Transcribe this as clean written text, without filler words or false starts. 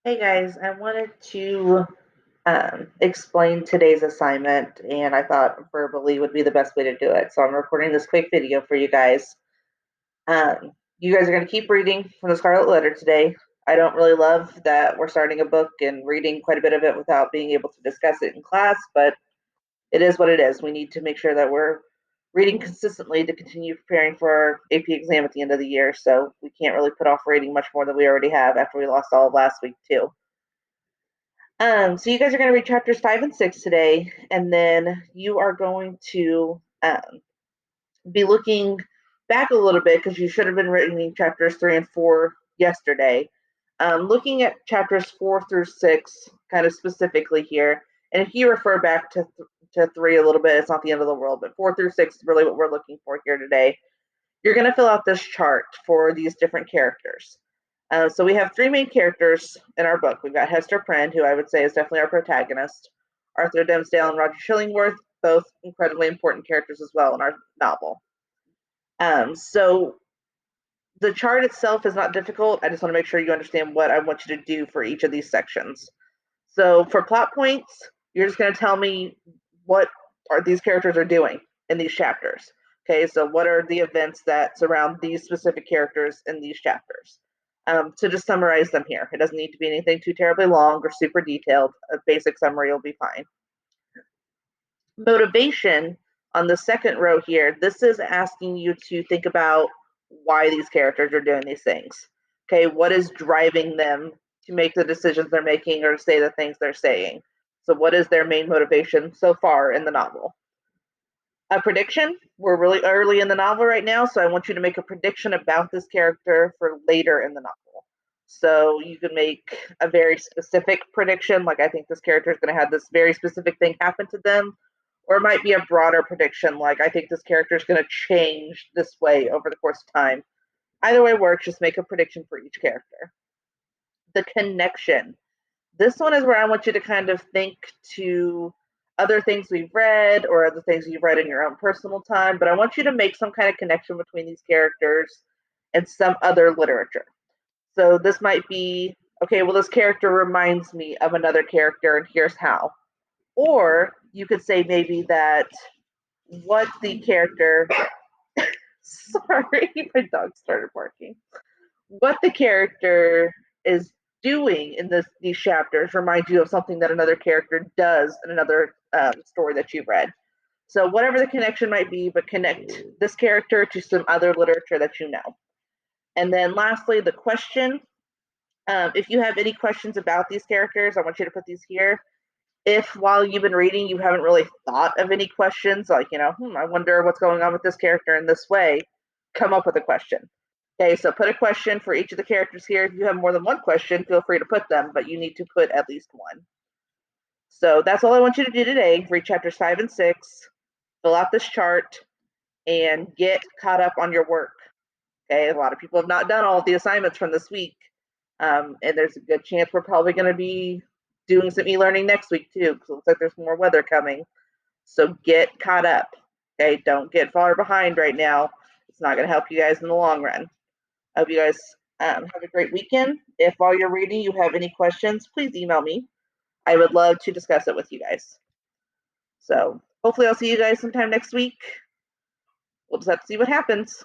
Hey guys, I wanted to explain today's assignment, and I thought verbally would be the best way to do it. So I'm recording this quick video for you guys. You guys are going to keep reading from the Scarlet Letter today. I don't really love that we're starting a book and reading quite a bit of it without being able to discuss it in class, but it is what it is. We need to make sure that we're reading consistently to continue preparing for our AP exam at the end of the year. So we can't really put off reading much more than we already have after we lost all of last week, too. So you guys are going to read chapters 5 and 6 today, and then you are going to be looking back a little bit because you should have been reading chapters 3 and 4 yesterday. Looking at chapters 4 through 6, kind of specifically here, and if you refer back to 3 a little bit, it's not the end of the world, but 4 through 6 is really what we're looking for here today. You're going to fill out this chart for these different characters. So we have 3 main characters in our book. We've got Hester Prynne, who I would say is definitely our protagonist, Arthur Dimmesdale and Roger Chillingworth, both incredibly important characters as well in our novel. So the chart itself is not difficult. I just want to make sure you understand what I want you to do for each of these sections. So for plot points, you're just going to tell me what these characters are doing in these chapters. Okay, so what are the events that surround these specific characters in these chapters? To just summarize them here. It doesn't need to be anything too terribly long or super detailed. A basic summary will be fine. Motivation on the second row here, this is asking you to think about why these characters are doing these things. Okay, what is driving them to make the decisions they're making or to say the things they're saying? So, what is their main motivation so far in the novel? A prediction. We're really early in the novel right now, so I want you to make a prediction about this character for later in the novel. So you can make a very specific prediction, like I think this character is going to have this very specific thing happen to them, or it might be a broader prediction, like I think this character is going to change this way over the course of time. Either way works, just make a prediction for each character. The connection. This one is where I want you to kind of think to other things we've read or other things you've read in your own personal time, but I want you to make some kind of connection between these characters and some other literature. So this might be, okay, well, this character reminds me of another character, and here's how. Or you could say maybe that what the character, sorry, my dog started barking. What the character is doing in these chapters reminds you of something that another character does in another story that you've read. So whatever the connection might be, but connect this character to some other literature that you know. And then lastly, the question. If you have any questions about these characters, I want you to put these here. If while you've been reading, you haven't really thought of any questions, like, I wonder what's going on with this character in this way, come up with a question. Okay, so put a question for each of the characters here. If you have more than one question, feel free to put them, but you need to put at least one. So that's all I want you to do today. Read chapters 5 and 6, fill out this chart, and get caught up on your work. Okay, a lot of people have not done all of the assignments from this week, and there's a good chance we're probably going to be doing some e-learning next week too, because it looks like there's more weather coming. So get caught up. Okay, don't get far behind right now. It's not going to help you guys in the long run. I hope you guys have a great weekend. If while you're reading you have any questions, please email me. I would love to discuss it with you guys. So hopefully I'll see you guys sometime next week. We'll just have to see what happens.